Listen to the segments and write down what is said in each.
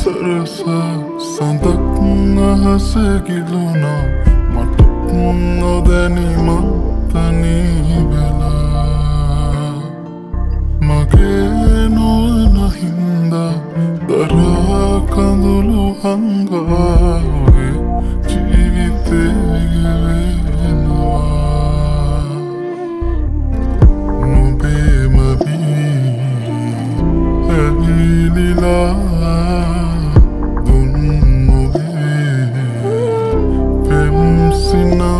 Sarasa sandak ahase giluna mata nodani matani vela mage noana hinda dara kandulu hangawe jeevite gewenawa nobe mabi lila Sina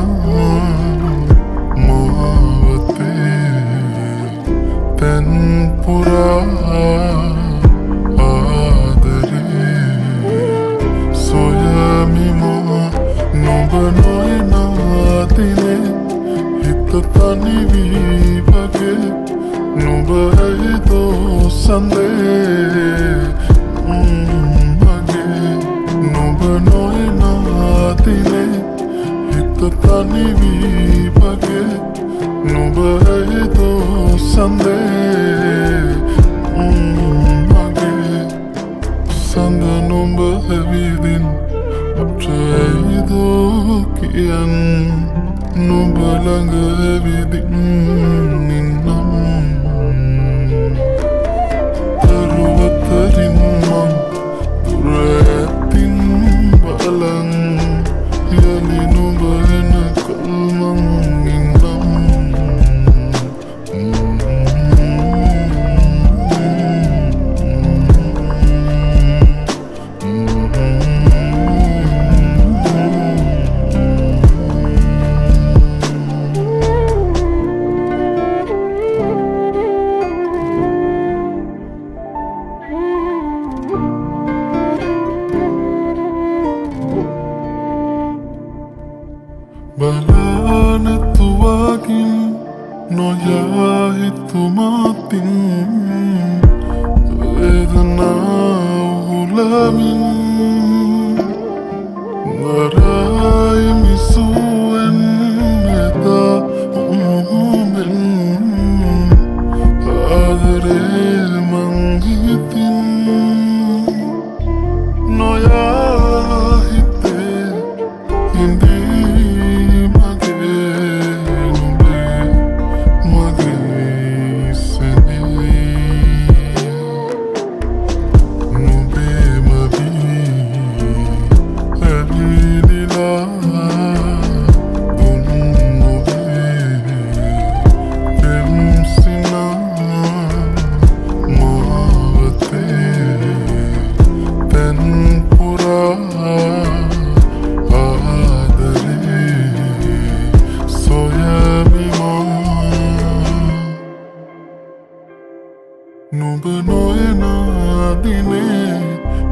mavate tenpura adare soyami ma nobanoy naatine hitatani vipage nobai to sande mage nobanoy naatine Tani vipage nobai to sande mage sanda nomba vidin apchaido kian nomba langa vidin ninnam taruwatarin man turatin balang yani nomba Balana tuwagin noyahitumatin vedana ulamin naray misuen meta umen adre manghitin noyahite hindi Nubanoy na dine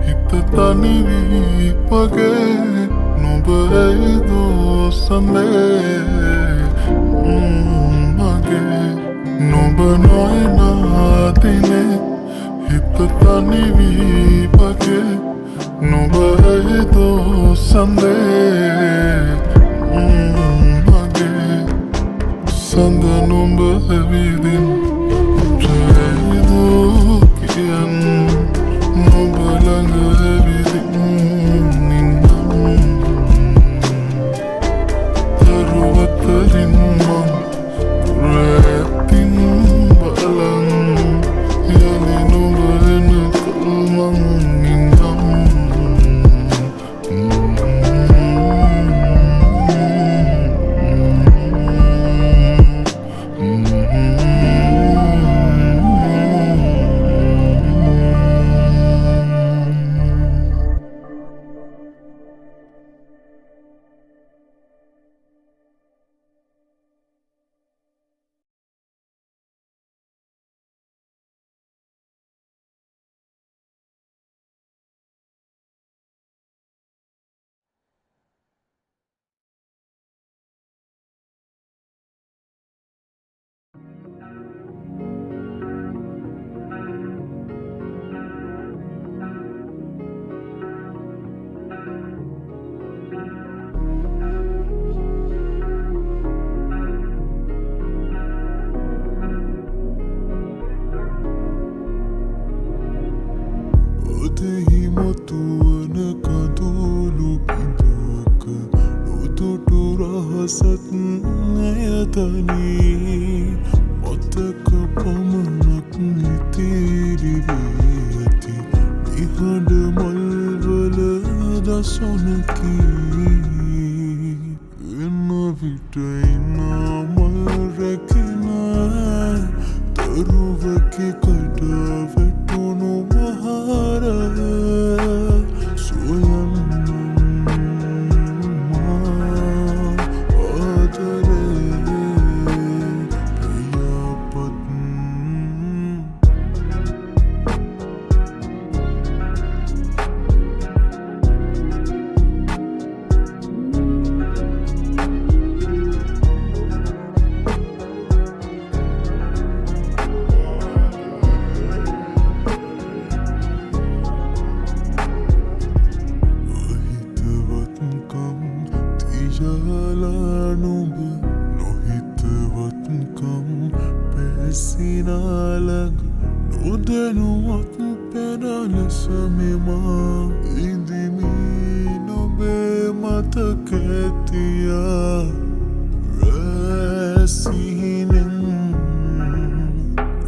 hitatani vipage nubai do sande mage nubanoy na dine hitatani vipage nubai do sande mage sanda numba vidin Kian nobalanga vidin ninnam taruwatarin man turatin balang yani nobana kalmang ninnam ඔබෙහි මතුවන කඳුළු බිඳුවක නොදුටු රහසත් ඇයතනී මතක පමණක් ඉතිරි වී ඇති නිහඬ මල්වල දසුනකි එන විට එන මල් රැකෙන තරුවකි කට වැටුණු මහරය සොයන්න නුඹ නොහිතවත්කම් පැසිනාලග නොදැනුවත් පැනලෙස මෙමා ඉදිමී නොබේ මතක ඇතියා රැසිහිනෙන්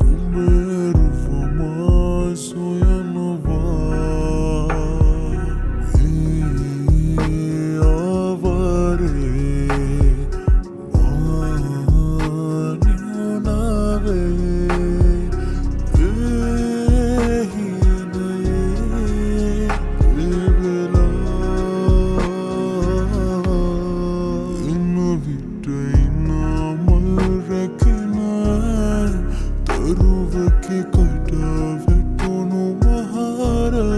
උඹරුවමා සොයනවා තරුවකි කට වැටුණු මහරය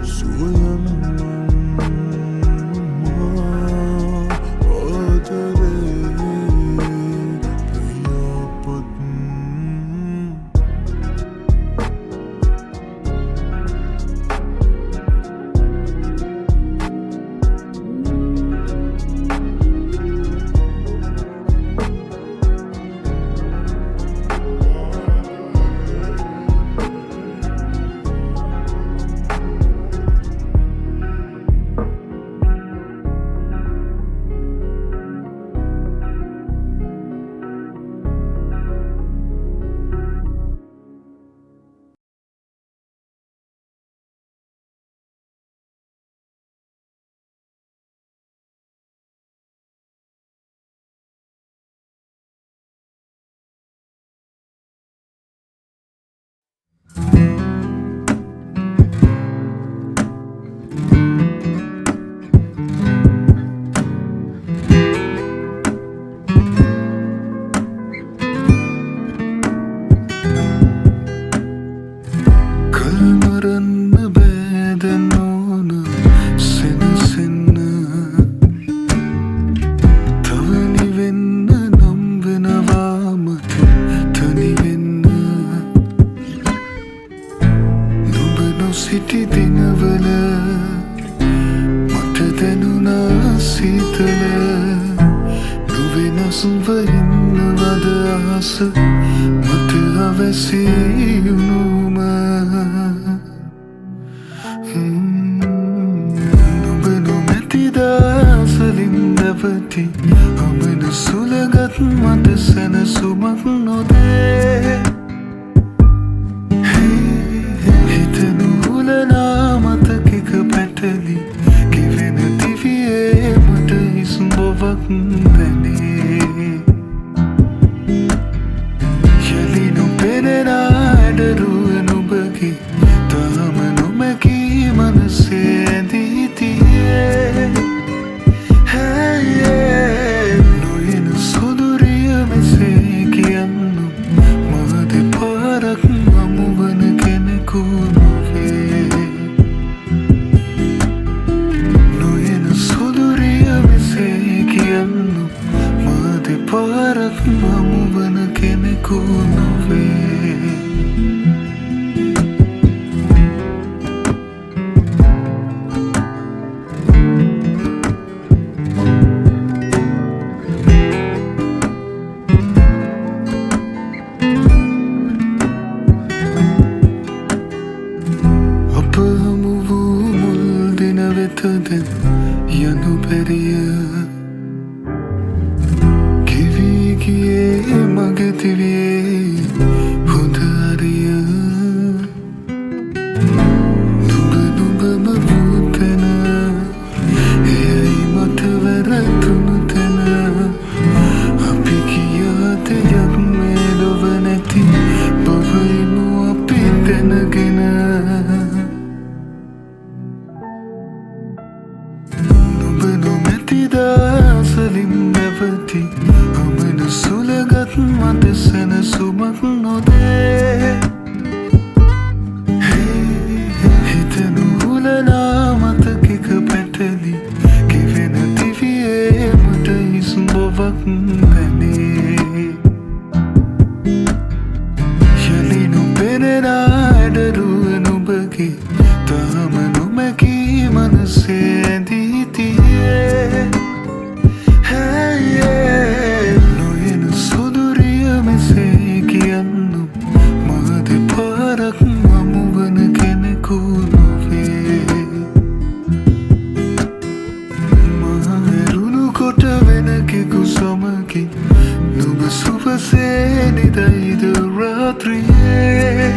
සොයන්න සිටි දිනවල මට දැනුණා සීතල නොවෙනස්ව ඉන්නවද අහස මට අවැසි වුණුම නුඹ නොමැති දසලින් දැවති අමන සුළගත් මට සැනසුමක් නොදේ මතකක පැටලි කිවෙන දිවියේ මට හිස්බොවක් දැනේ යලි නොපෙනෙන ඇඩරුව නුඹගේ තාම නොමැකී මනසේ ඇඳී තියේ නොයන සොදුරිය මෙසේ කියන්නු මා දෙපාරක් හමුවන කෙනෙකු පාරක් හමුවන කෙනෙකු නොවේ අප හමු වූ මුල් දින වෙතද යනු පැරිය කිවී ගියේ මගේ දිවියේ හොඳ අරිය නුඹ නුඹම වූ තැන එයයි මට වැරදුණු තැන අපි කියාද යක් මේ ලොව නැති බවයිමු අපි දැනගෙන නුඹ නොමැති දාසලින් නැවති අමන සුළගත් මට සැනසුමක් නොදේ හිත නුහුලනා මතකෙක පැටලි කිවෙන දිවියේ මට හිස් බවක් පැනේ යලි නොපෙනෙන ඇඩරුව නුඹගේ තාම නොමැකී මනසේ ඇඳී තියේ නොයන සුදුරිය මෙසේ කියන්නු මා දෙපාරක් හමුවන කෙනෙකු නොවේ මා ඇරුණු කොට වෙනකෙකු සමගින් නුඹ සුවසේ නිදයිද රාත්‍රියේ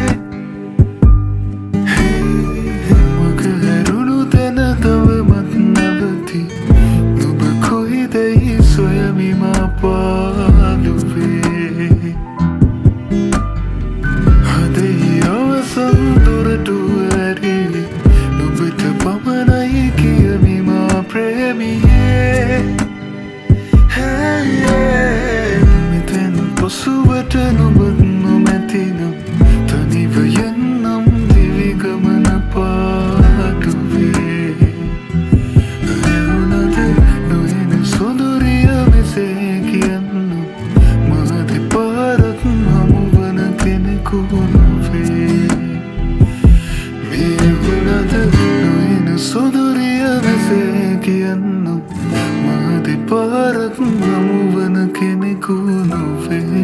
මග ඇරුණු තැන තවමත් නැවති නුඹ කොයිදැයි සොයමි මා පාළුවේ හදෙහි අවසන් දොරටුව ඇරී නුඹට පමණයි කියමි මා ප්‍රේමියේ මෙතැන් පසුවට නුඹත් නොමැතිනම් තනිව යන්නම් දිවිගමන පාඩුවේ ඇවුනද නොයන සොඳුරිය මෙසේ කියන්නු මා දෙපාරක් හමුවන කෙනෙකු නොවේ මේ වුණද නොයන සොඳුරිය මෙසේ කියන්නු මා දෙපාරක් හමුවන කෙනෙකු නොවේ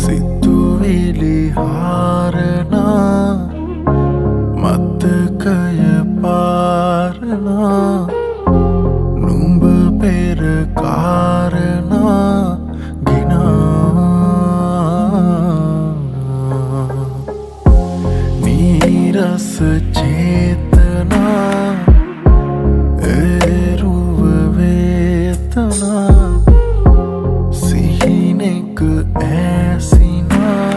සිතුවිලි හාරනා මතකය පාරනා නුඹ පෙර කාරණා ගිනා නීරස චේතනා එරුව වේතනා සිහිනෙක ඇසිනා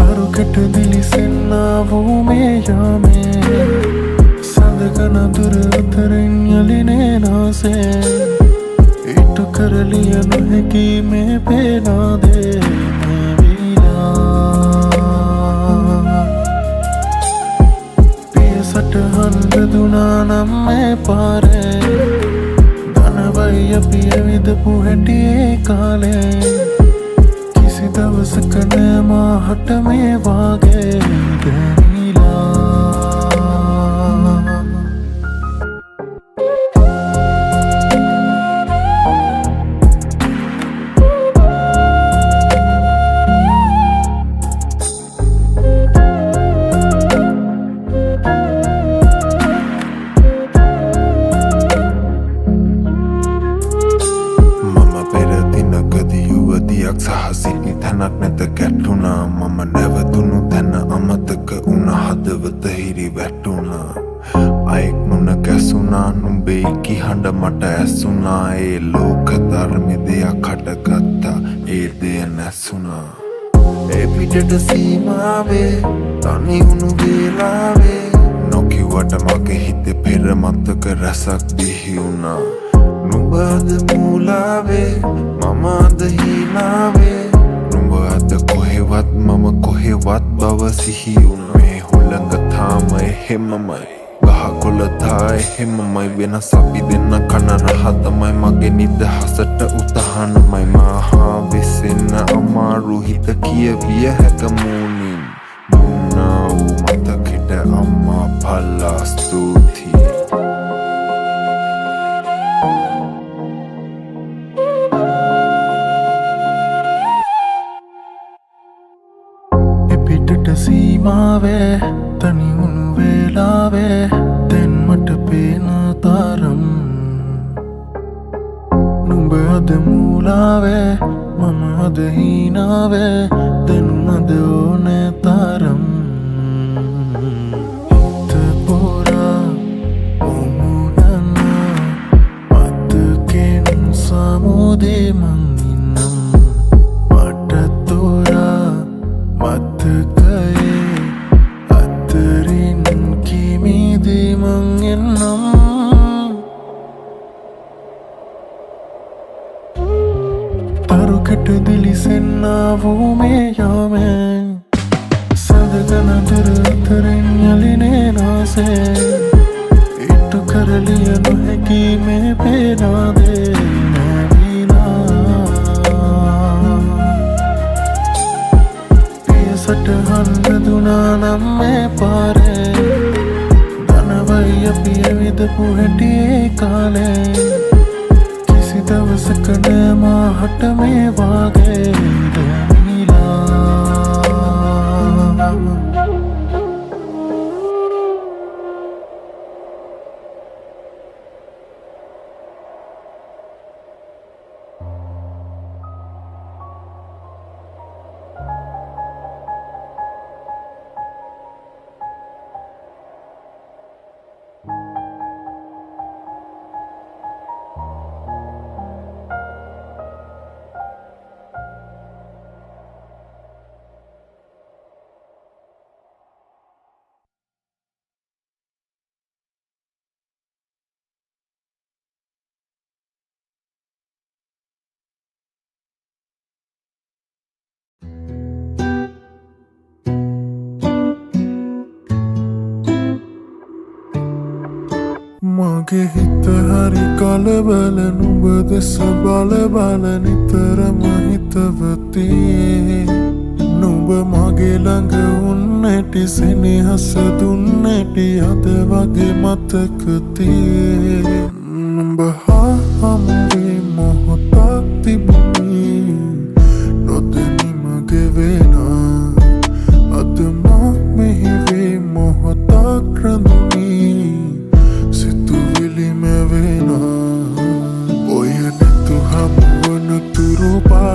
අරුකට දිලිසෙන්නා වූ මේ යාමේ සඳකන දුර අතරින් යලිනේ නාසේ ඉටු කරලිය නොහැකි මේ පේනාදේ මේ වීලා පිය සටහන් රදුනා නම් මේ පාරේ ධනවයි අපි ඇවිදපු හැටියේ කාලේ කිසි දවසක නෑ මාහට මේ වාගේ දැනිලා සහසිනි තැනක් නැත ගැටුණා මම නැවතුණු තැන අමතක වුණ හදවත හිරි වැටුණා අයෙක් මුණ ගැසුණා නුඹේ කිහඬ මට ඇසුණා ඒ ලෝක ධර්මෙ දෙයක් හටගත්තා ඒ දෙය නැසුණා ඒ පිටට සීමාවේ තනි වුණු වේලාවේ නොකිව්වට මගේ හිතේ පෙර මතක රැසක් බිහි වුණා නුඹ අද මූලාවේ මම අද හීනාවේ නුඹ අද කොහෙ වත් බව සිහියුන් මේ හුළඟ තාම එහෙමමයි ගහකොළ දාය එහෙමමයි වෙනස් අපි දෙන්න කන රහ තමයි මගේ නිදහසට උතහනමයි මහා වෙසෙන්න අමාරු හිත කියවිය හැක මූණින් දුන්නා වූ මතකෙට අම්මා පල්ලා ස්තුතියි පිටට සීමාවේ තනි වුණු වේලාවේ දැන් මට පේන තරම් නුඹ අද මූලාවේ මම අද හීනාවේ දැනුමද ඕනේ තරම් හිත පොරා මුමුණන මතකෙන් සමුදේ මං ඉන්නම් මට තොරා මතකයේ අතරින් කිමිදී මං එන්නම් තරුකට දිලිසෙන්නා වූ මේ යාමෙන් සඳගන දුර අතරින් යලිනේ නාසේ ඉටු කරලිය නොහැකි මේ පේනාදේ සටහන් බැදුනා නම් මේ පාරේ ධනවයි අපි ඇවිදපු හැටියේ කාලේ කිසි දවසක නෑ මාහට මේ වාගේ දැනීලා මගේ හිත හරි කලබල නුඹ දෙස බල බල නිතරම හිතවතියි නුඹ මගේ ළඟ උන්නැටි සෙනෙහස දුන්නැටි අද වගේ මතක තියේ නුඹ හා හමුවේ මොහොතක් තිබුණේ නොදැනීම ගෙවෙනා අද මා මෙහි වේ මොහොතක් රැඳුනී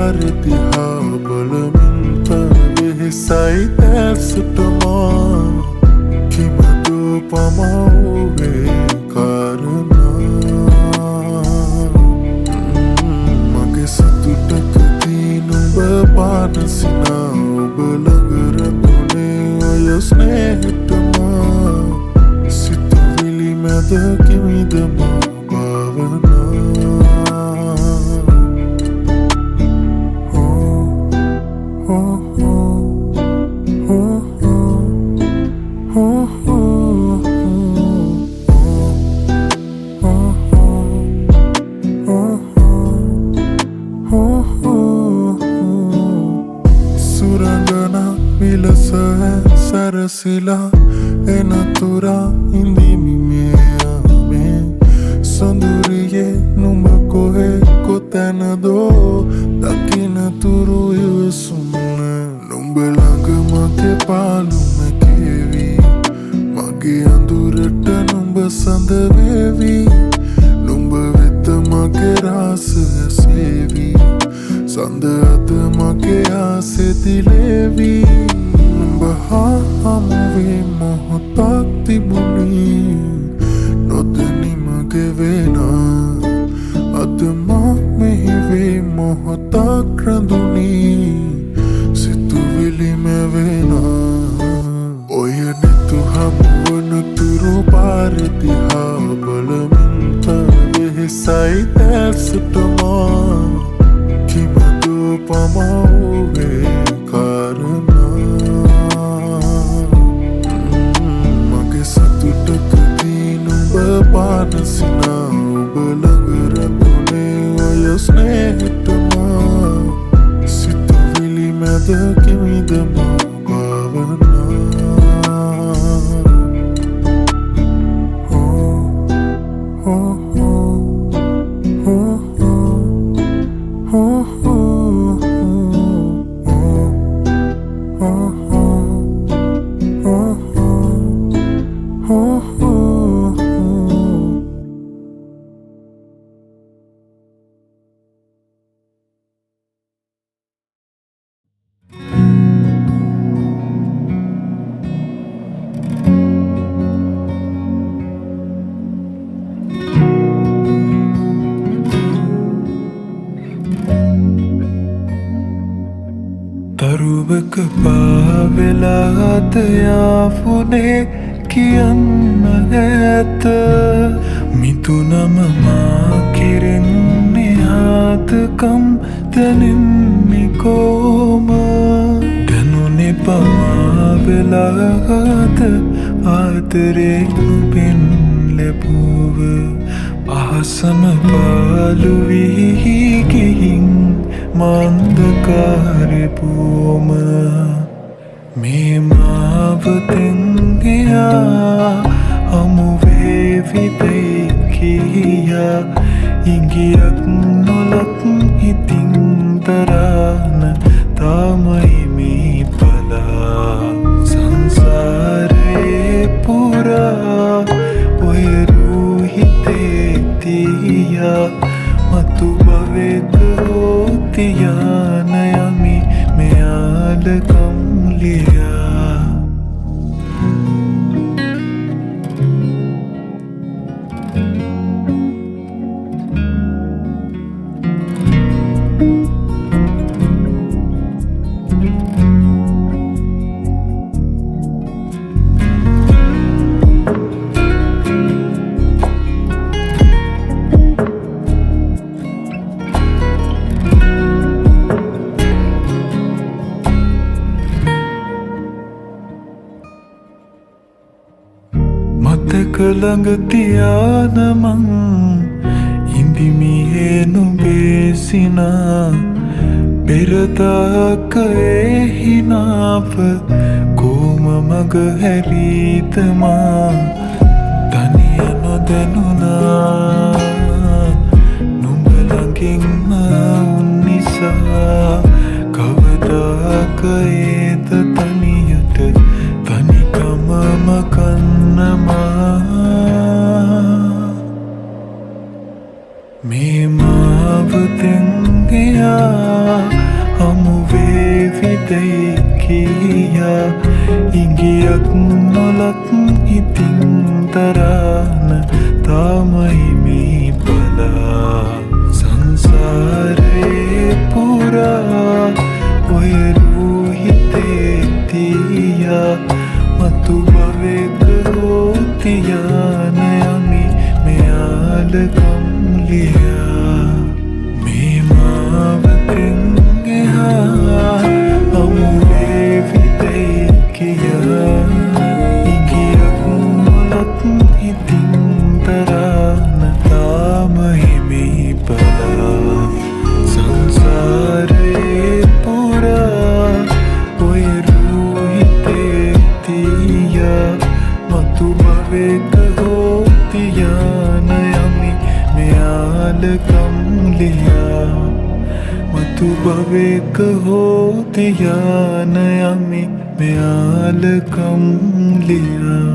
පාරදිහා බලමින් පැවෙහෙසයි දැසටමා කිමදෝ පමවුවේ කාරණා මගේ සතුටකදී නුඹ පානසිනා ඔබ ළඟරඳුනේ ඔය ස්නේහතමා සිතුවිලි මැද කිමිදමා භාවනා සරසිලා එනතුරා ඉඳිමි මෙයාමේ සොඳුරියේ නුඹ කොහේ කොතැනදෝ දකිනතුරු ඉවසුන්න නුඹ ළඟ මගේ පාලුම කෙවී මගේ අඳුරට නුඹ සඳ වේවී නුඹ වෙත මගේ රාසය සේවී සඳ අද මගේ ආසෙ දිලේවී හා හමුවේ මොහොතක් තිබුණේ නොදැනීම ගෙවෙනා අද මා මෙහි වේ මොහොතක් රැඳුනී සිතුවිලි මැවෙනා ඔය නෙතු හමුවන තුරු පාරදිහා බලමින් පැවෙහෙසයි දැසටමා කිමදෝ පමවුවේ කාරණා තරුවක පාවෙලාද යාපුනේ කියන්න ඇත මිතුනම මා කෙරෙන්නේ ආතකම් දැනෙන්නේ කෝම දැනුනේ පාවෙලාද ආදරේ නුඹෙන් ලැබුව අහසම පාලු වී ගිහින් මන්දකාරේ පුවම මේ මාවතෙන් ගියා හමුවේවිදයි කියා ඉංගියක් නොලක් ඉතින් දරාන තාමයි මේ පලා සංසාරේ පුරා ඔය රූහිතේ තියා මතු භවෙක තියාන යමි මෙයාලකම් ලියා මතක ළඟ තියාන මං ඉඳිමියේ නුඹේ සිනා පෙරදාක එහිනාව කොම මග හැරීද මා තනිය නොදැනුණා නුඹ ළඟින්ම උන් නිසා කවදාක ඒද තනියට තනිකමම මේ මාවතෙන් ගියා හමුවේවිදයි කියා ඉංගියක් නොලක් ඉතින් දරාන තාමයි මේ පලා සංසාරේ පුරා ඔය රූහිතේ තියා මතු භවෙක තියාන යමි මෙයාලකම් ලියා මේ මාවතෙන් ගියා හමුවේවිදයි කියා ඉංගියක් නොලක් ඉතින් දරාන තාමයි මේ පලා සංසාරේ පුරා ඔය රූහිතේ තියා මතු භවෙක තියාන යමි මෙයාලකම් ලියා මතු භවෙක තියාන යමි මෙයාලකම් ලියා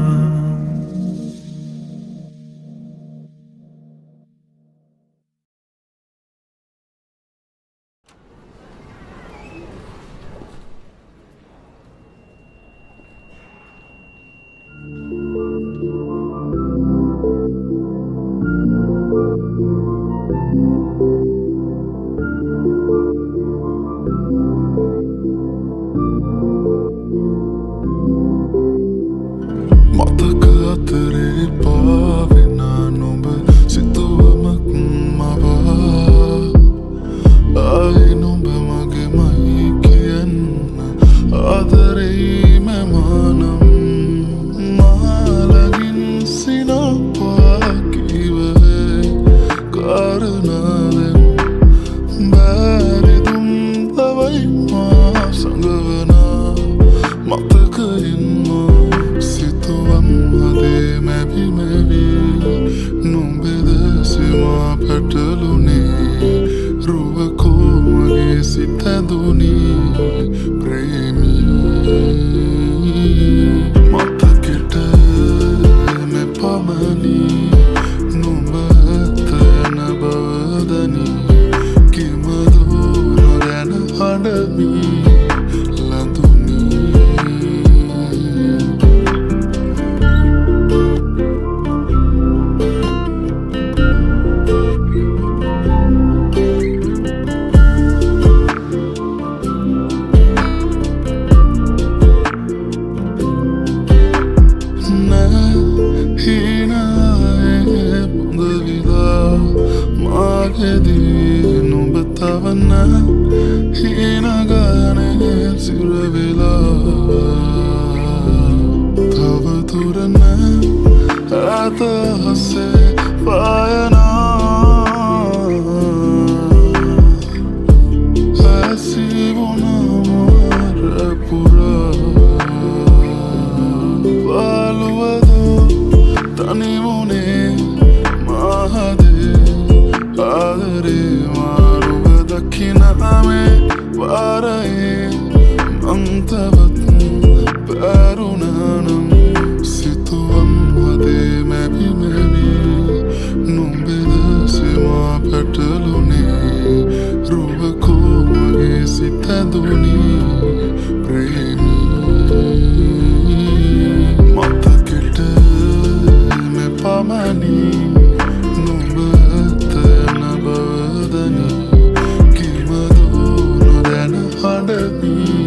මතක අතරේ පාවෙන නුඹ සිතුවමක් මවා ආයි නුඹ මගේමයි කියන්න ආදරේ මමනම් මාලගින් සිනපා කිවේ කාරණාවෙන් බැරිදුම් තවයි මා සංගවනා මතකයින් මැවි මැවි නුඹෙදෙසමා පැටලුනේ රුවකෝ මගේ සිත ඇඳුනේ ප්‍රේමී ඇත හසේ පායනා ඇසිවුණම රැපුරා පාළුවද තනිවුණේ මහදේ ආදරේ මාරුව දකිනමේ පාරයේ මංතවත් පැරුණනම් සිතුවම් හදේ මැවි මැවි නුඹෙද සෙමා පැටලුනේ රුවකෝ මගේ සිත ඇඳුනී ප්‍රේමී මතකෙට මෙ පමණී නුඹ ඇතන බවදනී කිමදෝ නොදැන හඬමී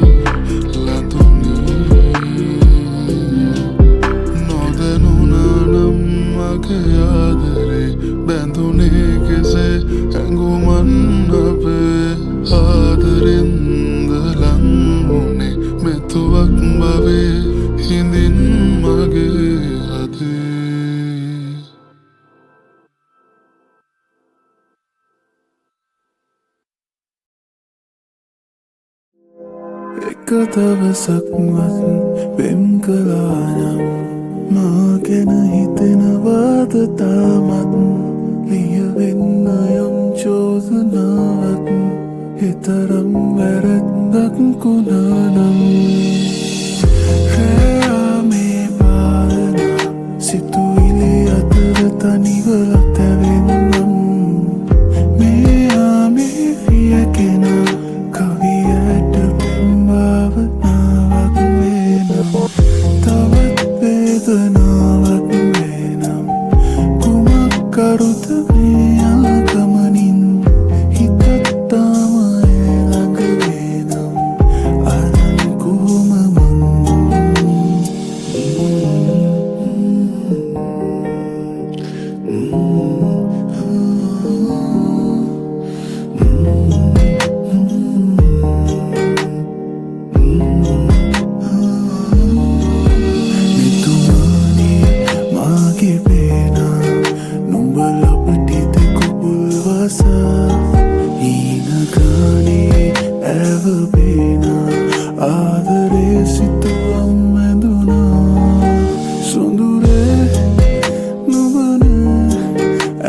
මගේ ආදරේ බැඳුනේ කෙසේ ඇඟුමන් අපේ ආදරෙන්ද ලං වුනේ මෙතුවක් බවේ හිඳින් මගේ හදේ එක දවසක්වත් වෙන් කළානම් මා ගැන හිතෙනවාද තාමත් ලියවෙන්න යම් චෝදනාවක් එතරම් වැරැද්දක් කුණානම් රෑමේ පාලන සිතුවිලි අතර තනිව ලතැවෙන්නම් මේ ආමේ වියකෙන කවියට පෙම්භාවනාවක් වෙනම් තවත් වේදනාවක් වෙනම් කුමක් කරුත මේ ආගමනින් හිතත් තාම ළඟ වෙනම් අරන් කොහොම ආදරේ සිතුවම් ඇඳුනා සොඳුරේ නුවන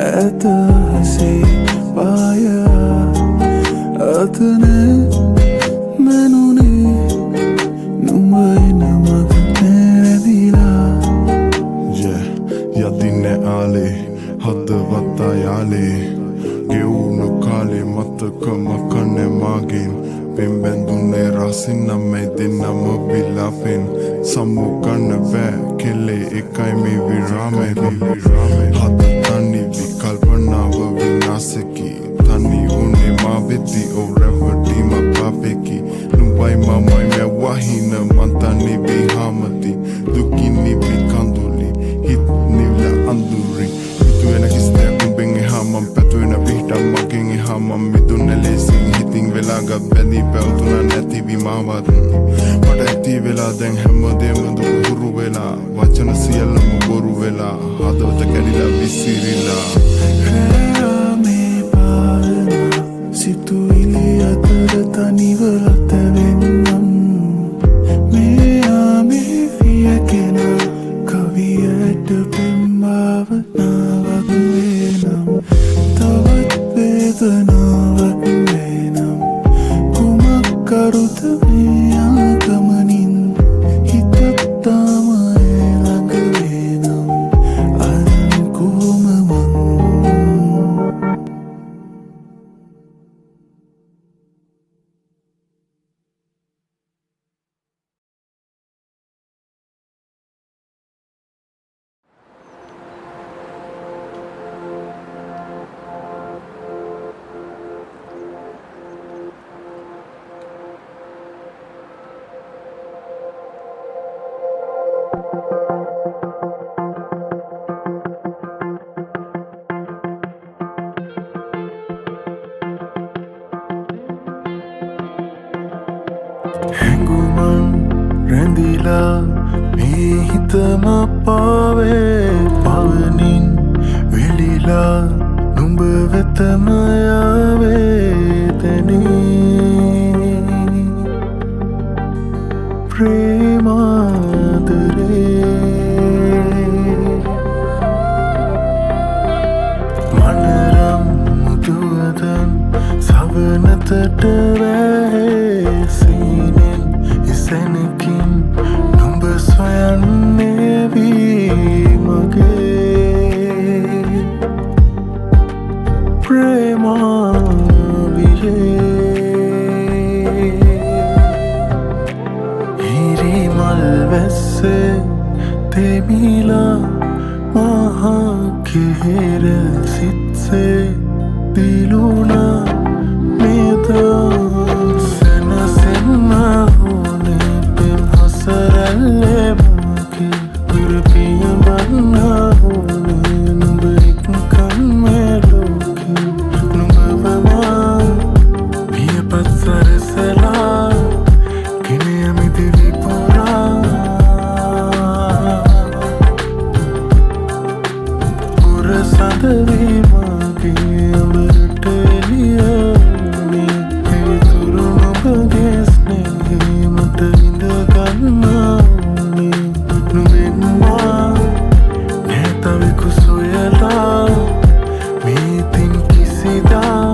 ඇත හසේ පායා අතන මැනුනේ නුඹ එන මග නැරදිලා යදින්නේ ආලේ හදවත යාලේ ගෙවුණු කාලේ මතකම කන්නේ මාගෙන් පෙම්බැඳුනේ රසින්නම දෙන්නම විලාපෙන් සම්මුකන්න බෑ කෙල්ලේ එකයි මේ විරාමේ හද තනි විකල්පනාව විනාසකි තනි උනේ මා වෙති ඔව් රැවටි මා පාපෙකි නුඹයි මමයි මෙවහින මන්තනි විහාමති දුකිනි විකඳුලි හිත් නිව්ල අඳුරි හිතුවෙන කිස්තේ කුඹෙන් එහා මම පැතුවෙන පිටම් මගෙන් එහා මම මිදුන්නේ ලෙසින් හිතින් වෙලාගත් බැඳී පැවතුනා නැති විමාවත් මට ඇති වෙලා දැන් හැමදේම දුක හුරු වෙලා වචන සියල්ලම බොරු වෙලා හදවත කැඩිලා විසිරිලා රෑමේ පාලන සිතුවිලි අතර තනිව ලතැවෙන්නම් මේ ආමේ වියකෙන කවියට පෙම්භාවනාවක් වෙනම් තවත් වේදනාවක් වෙනම් කුමක් කරුත මේ ආගමනින් හිතත් තාම ළඟ වෙනම් අරන් කොහොම හැඟුමන් රැඳිලා මේ හිතම පාවේ වෙලා නුඹ වෙතම යාවේතනේ ප්‍රේමාදරේ මනරම් මුදුවදන් සවනතට වැහැසීනෙන් ඉසැනකින් නුඹ සොයන්නේ වී මගේ ප්‍රේමාවියේ හිරිමල් වැස්සේ තෙමිලා මහා කෙහෙර සිත්සේ දිලුණා මේදා සැනසෙන්න ඕනේ පෙම් හසරල්ලේ මගේ දුරපිය බන්න ඕනේ නුඹ එක්කන් මේ ලෝකේ නුඹවමා පියපත් සරසලා ගෙන යමි දිවි පුරා පුර සඳවී මගේ අඹරට එළියනේ පිවිතුරු නුඹගේ ස්නේහේ මට විඳ ගන්න ඕනේ නුඹෙන්වා නැතවෙකු සොයලා මේතින් කිසිදා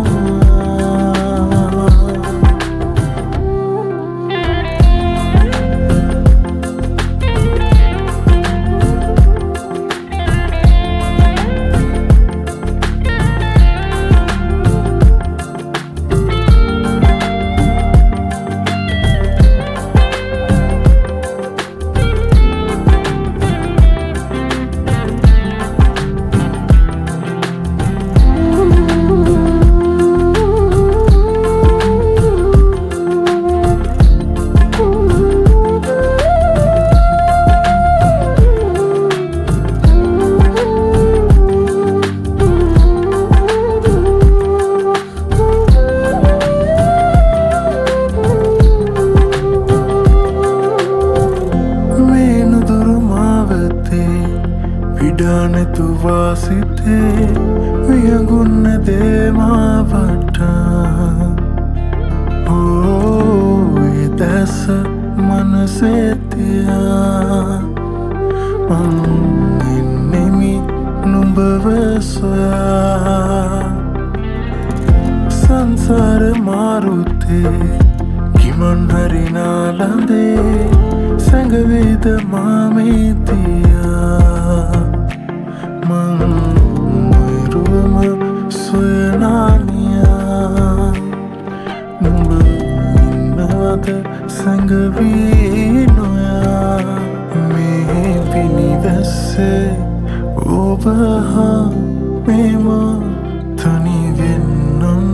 විඩානෙතුවා සිතේ වියගුන්න දේමාවටා ඕයි දැස මනසේතියා මංගෙන්නෙමි නුඹව සොයා සංසාර මාරුතේ ගිමන් හරිනාලඳේ සැඟවේද මාමේතියා මංරුවම සොයනානියා නුඹ ඉන්නවද සැඟවී නොයා මේ පිනිවැස්සේ ඔබහා මෙම තනිවෙන්නම්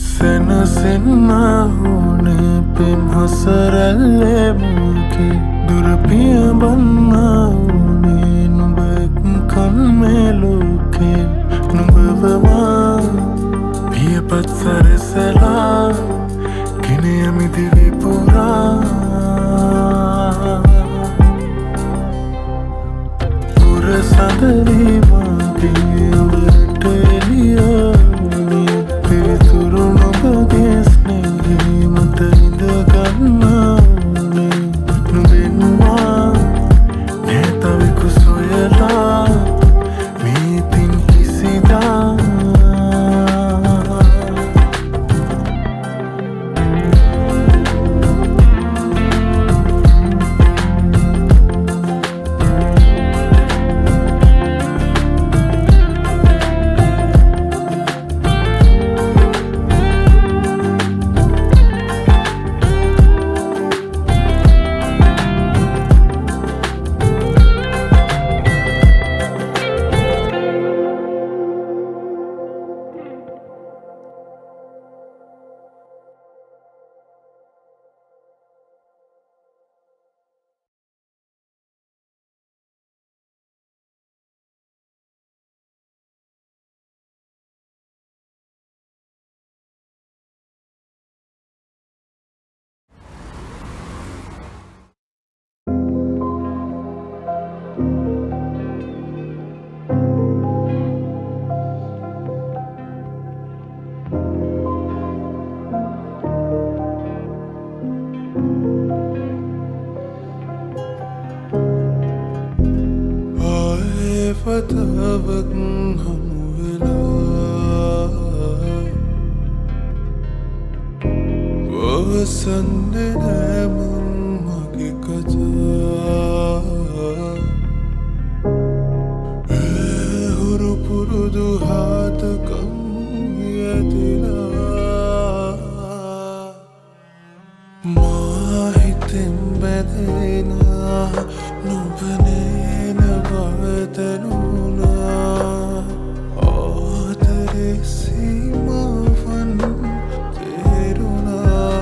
සැනසෙන්න ඕනේ පෙම් හසරල්ලේ මගේ දුරපිය බන්න ඕනේ නුඹ එක්කන් මේ ලෝකේ නුඹවමා පියපත් සරසලා ගෙන යමි දිවි පුරා පුර සඳවී මගේ අඹරට එළියනේ පිවිතුරු නුඹගේ ස්නේහේ මට විඳ ගන්න ඕනේ නුඹෙන්වා නැතවෙකු සොයලා මේතින් කිසිදා වතාවක් හමු වෙලා වසන්නේ නෑ මං මගේ කතා හුරු පුරුදු හාතකම් යතිලා මා හිතෙන් බැදෙනා නුබනේන බවතනුනා ආදරේ සීමාවන් තේරුණා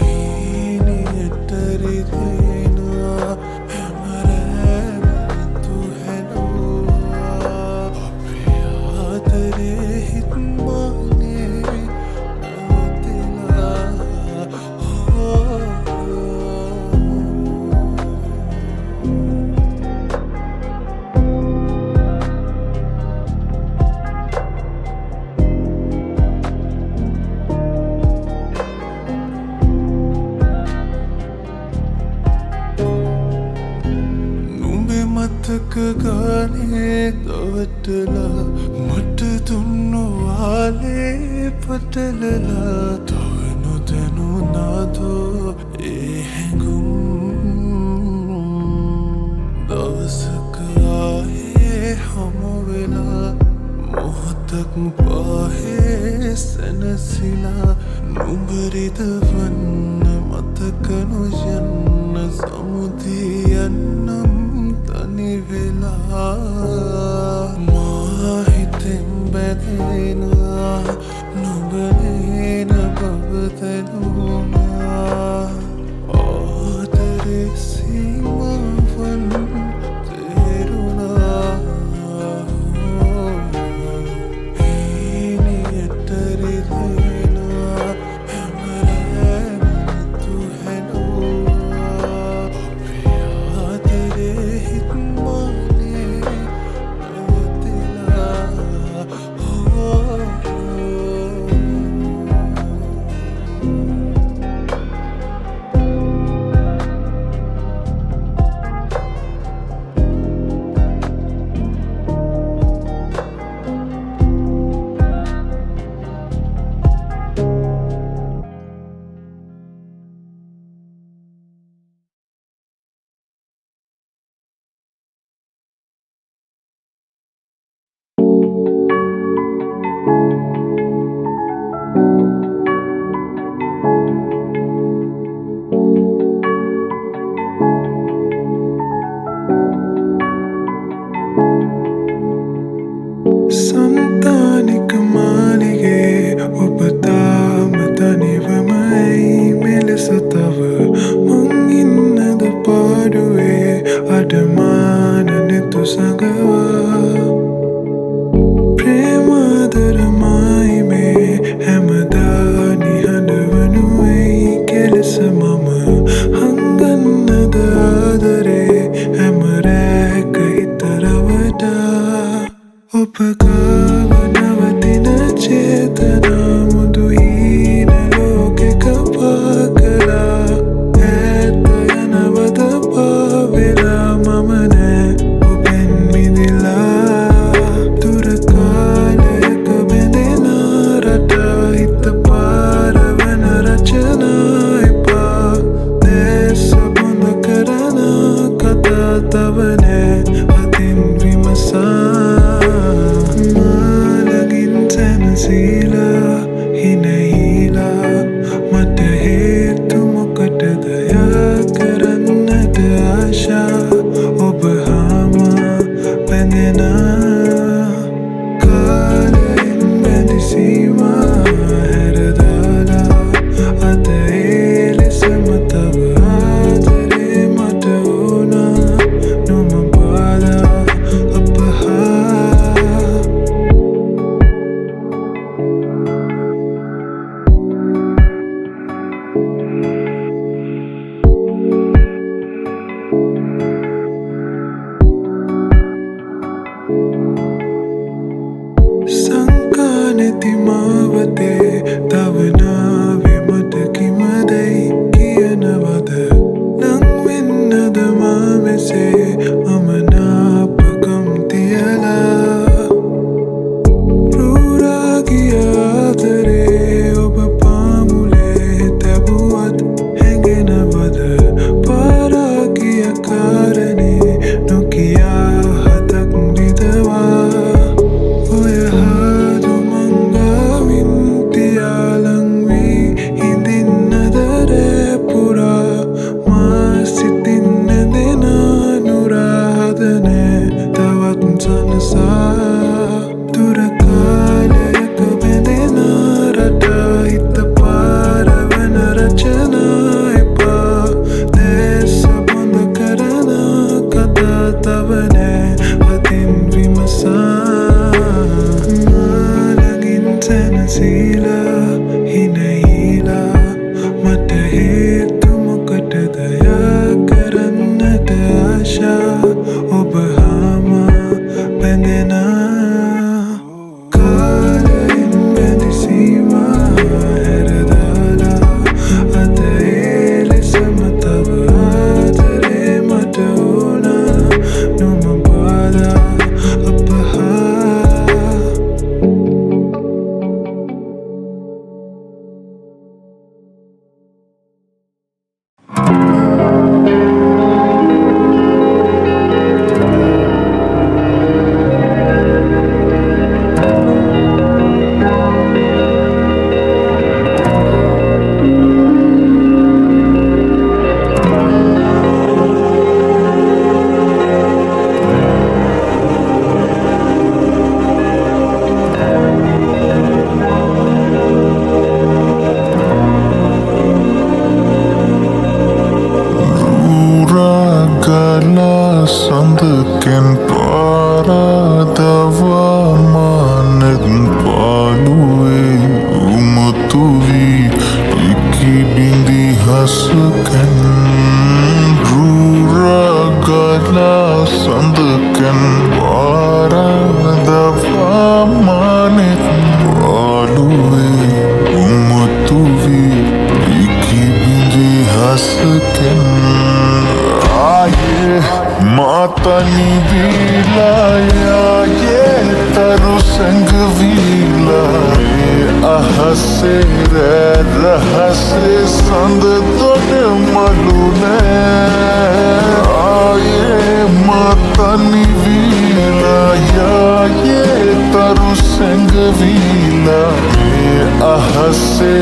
හීනියට රිදෙනා හැමරෑම තුහැනුවා අපේ ආදරේ හිත්මානේ නැවතිලා මතක ගානේ තවටලා මට දුන්නු වාලේ පටලලා තව නොදැනුනාදෝ ඒ හැඟුම් දවසක ආයේ හමු වෙලා මොහොතක් පාහේ සැනසිලා නුඹ රිදවන්න මතක නොයන්න සමුදී යන්නම් තනි වෙලා මා හිතෙන් බැදෙනා නුඹ නේන බවතනුනා ආදරේ සීමාවන් තේරුණා හීනියට රිදෙනා හැමරෑම තුහැනුවා අපේ ආදරේ හිත්මානේ නැවතිලා संतानिक मालिगे उपताम तनिवमई मेलस तव मंगिन्नद पाडुवे अडमाननेतु संगवा प्रेमादरमाई मे හැමදා නිහඬවනුවයි කෙලෙස මම හංගන්නද ආදරේ හැම රැක හිතරවටා ඔබ ගාව නවතින චේතනා මුදු හීන ලෝකෙක පා කළා ඈත යනවද පාවෙලා මම නෑ ඔබෙන් මිදිලා දුර කාලයක බැඳෙන රටා හිත පාරවන රචනා එපා දැස බොඳ කරන කතා තව නෑ අතින් විමසා මාලගින් සැනසීලා හිනහිලා මට හේතු මොකටද යා කරන්නට ආශා ඔබ හාමා බැඳෙනා කාලයෙන් බැඳි සීමා හැරදාලා අද ඒ ලෙසම තව ආදරේ මට ඕනා නොම බාලා අප හා සංකානෙති මාවතේ තවනාවෙ මට කිමදැයි කියනවද නං වෙන්නද මා මෙසේ सीला ही नहीं ला मत हेतु मुकट दया करन्नत आशा ඔබ हामा बंदना කාලෙන් බැඳි සීමා හැරදාලා අද ඒ ලෙසම තව ආදරේ මට ඕනා නොම බාධා සඳකෙන් පාරදවා මානෙත් පාලුවේ උමතු වී ඉකිබිඳි හසකෙන් රුරගලා සඳකෙන් පාරදවා මානෙත් පාලුවේ උමතු වී ඉකිබිඳි හසකෙන් Matani vila ya ye taru sang vila ahase rahase sand tod malune aye matani vila ya ye taru sang vila ahase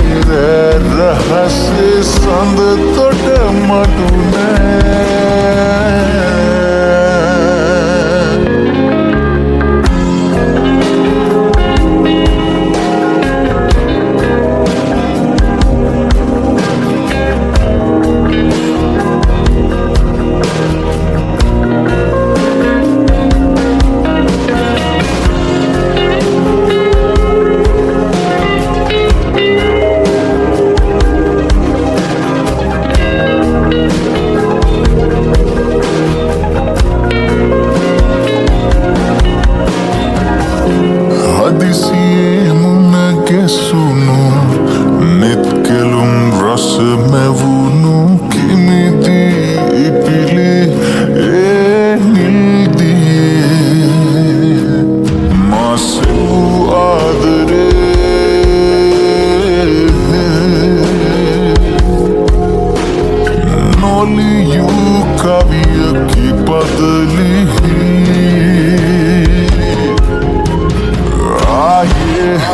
rahase sand tod malune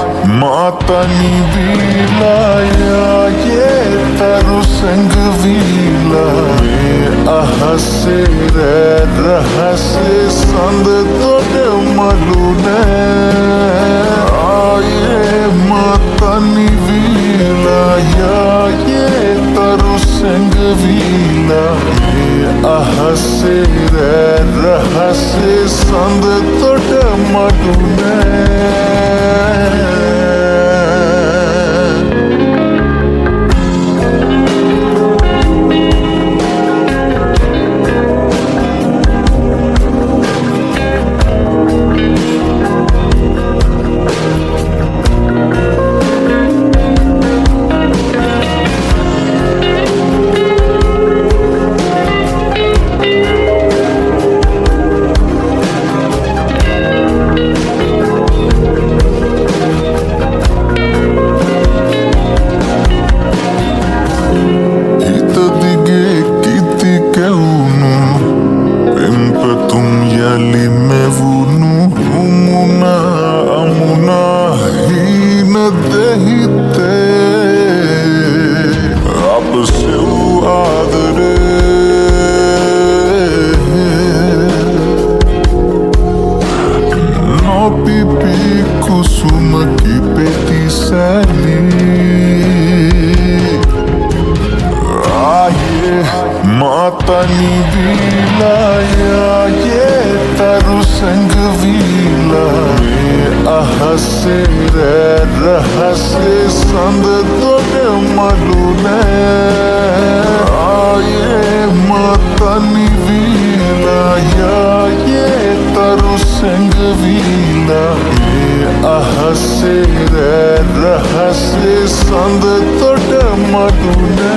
Matani vila ya ye taru sang vila ahase rahase sand tod malune aye matani vila ya ye taru sang vila ahase rahase sand tod malune Matani vila ya ye taru sang vila hase rahase sand tode malune aaye matani vila ya ye taru seng vila ahase rahase sand tode malune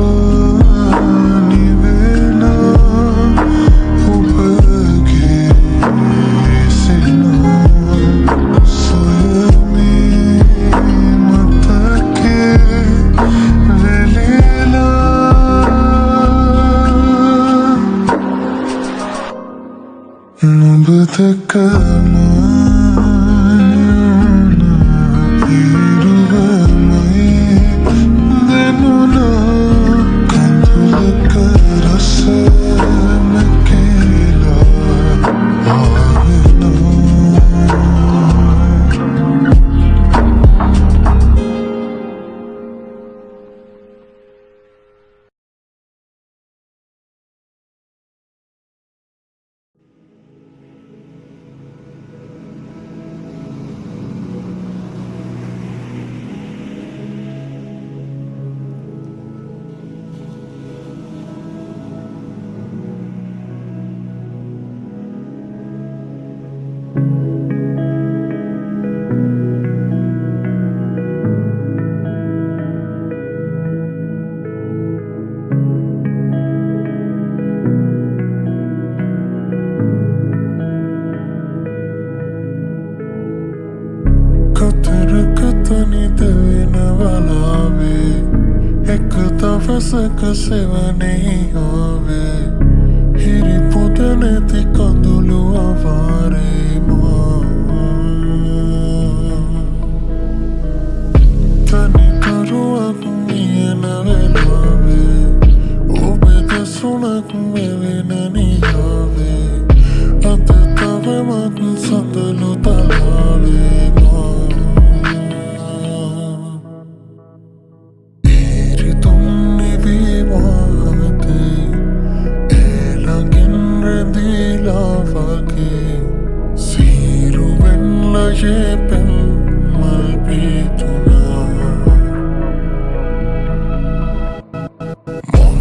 Vidani vela upagi Sewa nahi howe hiri pudane ti kandulu avare tani karua kumiya na velave obe te suna kumeve nani have ante tave matn sandalu talave Jepen malpituna Mon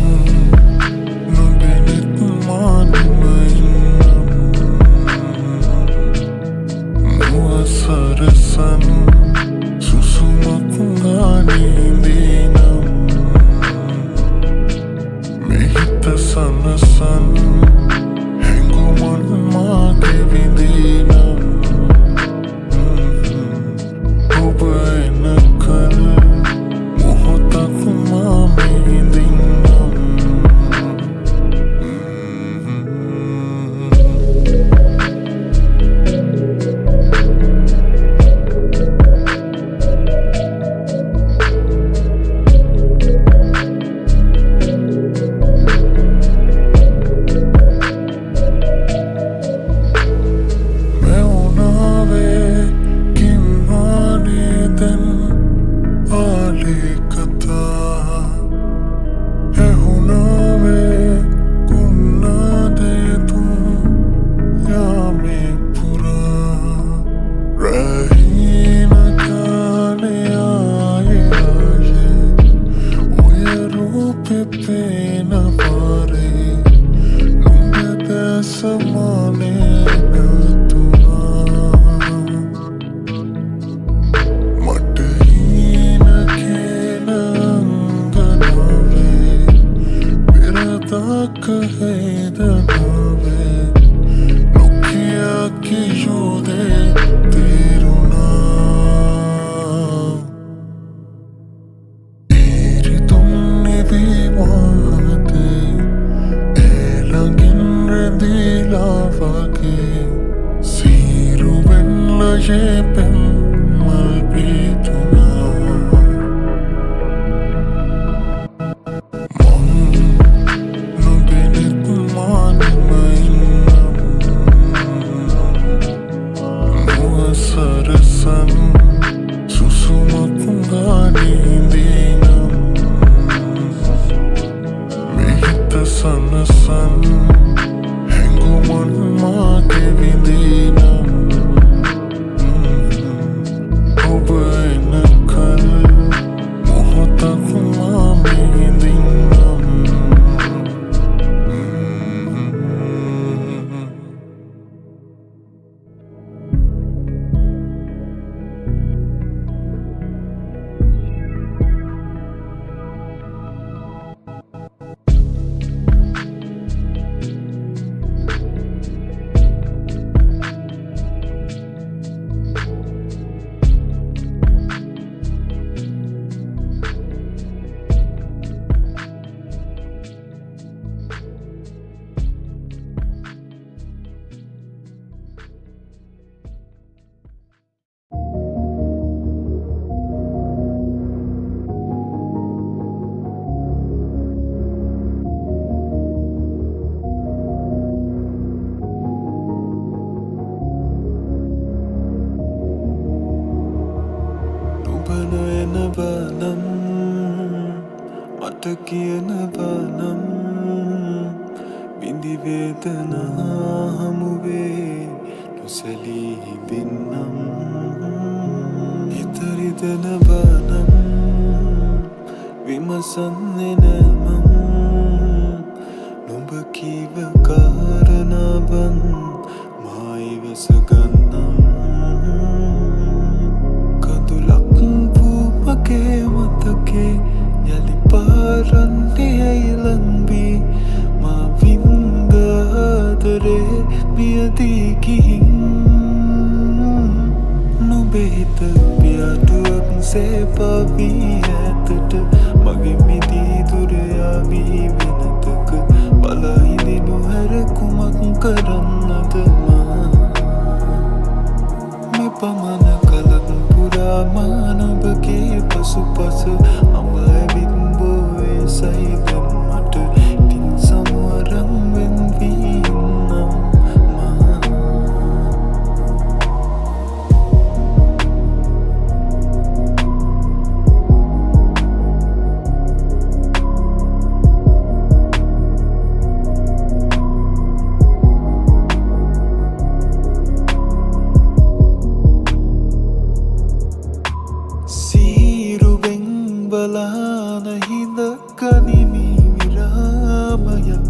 nubenit manmainam Mua sarasan susumakungani dinam Mehita sanasan henguman mage vidinam Jepen malpituna Mon nubenit manmainam Mua sarasan susumakungani dinam Mehita sanasan henguman mage vidinam කියන බනම් බිඳි වේදනා හමුවේ නොසැලී හිඳින්නම් හිතරිදන බනම් විමසන්නේ නෑමං නුඹ කීව කාරණාවන් මා ඉවස ගන්නම් කඳුලක් වූ මගේ මතකේ යලි පාරන්නේ ඇයිලන්වී මා වින්ද ආදරේ මියදී ගිහින් නුඹේ හිත පියාටුවක් සේ පාවී ඇතට මගේ මිදී දුර යාවී වෙනතක බලා හිඳිනු හැර කුමක් කරන්නද මා මේ පමණ කලක් පුරා මා නුඹගේ පසුපස අඹ ඇවිත් බෝවේ සයිදන් මට ඉතින් සමවරම් වෙන් වී ඉන්නම් මා සීරුවෙන් බලාන හිඳ ගනිමි විරාමයක්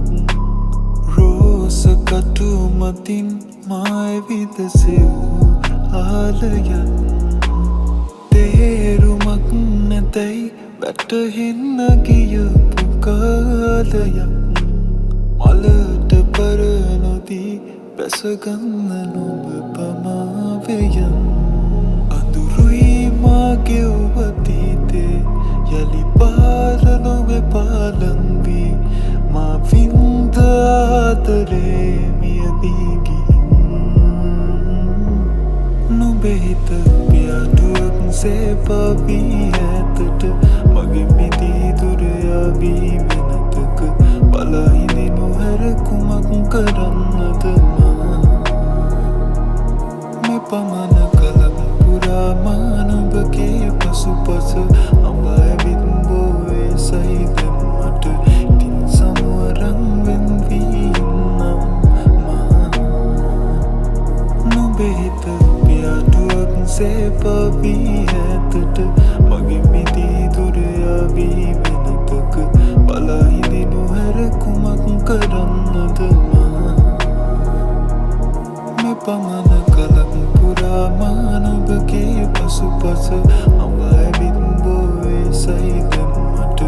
රෝස කටු මතින් මායවිද සෙව් ආලයක් තේරුමක් නැතැයි වැටහෙන්න ගියපු කාලයක් මලට පරනොදී බැසගන්න නොබ පමාවයන් අඳුරුයි මාගේ ඔබතීතේ යලි පාරනොවෙ පාලන්වී මා වින්ද ආදරේ මියදී ගිහින් නුඹේ හිත පියාටුවක් සේ පාවී ඇතට මගේ මිදී දුර යාවී වෙනතක බලා හිඳිනු හැර කුමක් කරන්නද මා මේ පමණ කලක් පුරා මා නුඹගේ පසුපස අඹ ඇවිත් බෝවේ සයිදන් මට ඉතින් සමවරම් වෙන් වී ඉන්නම් මා නුඹේ හිත පියාටුවක් සේ පාවී ඇතට මගේ මිදී දුර යාවී වෙනතක බලා හිඳිනු හැර කුමක් කරන්නද මා මේ පමණ කලක් පුරා මා නුඹගේ පසුපස අඹ ඇවිත් බෝවේ සයිදන් මට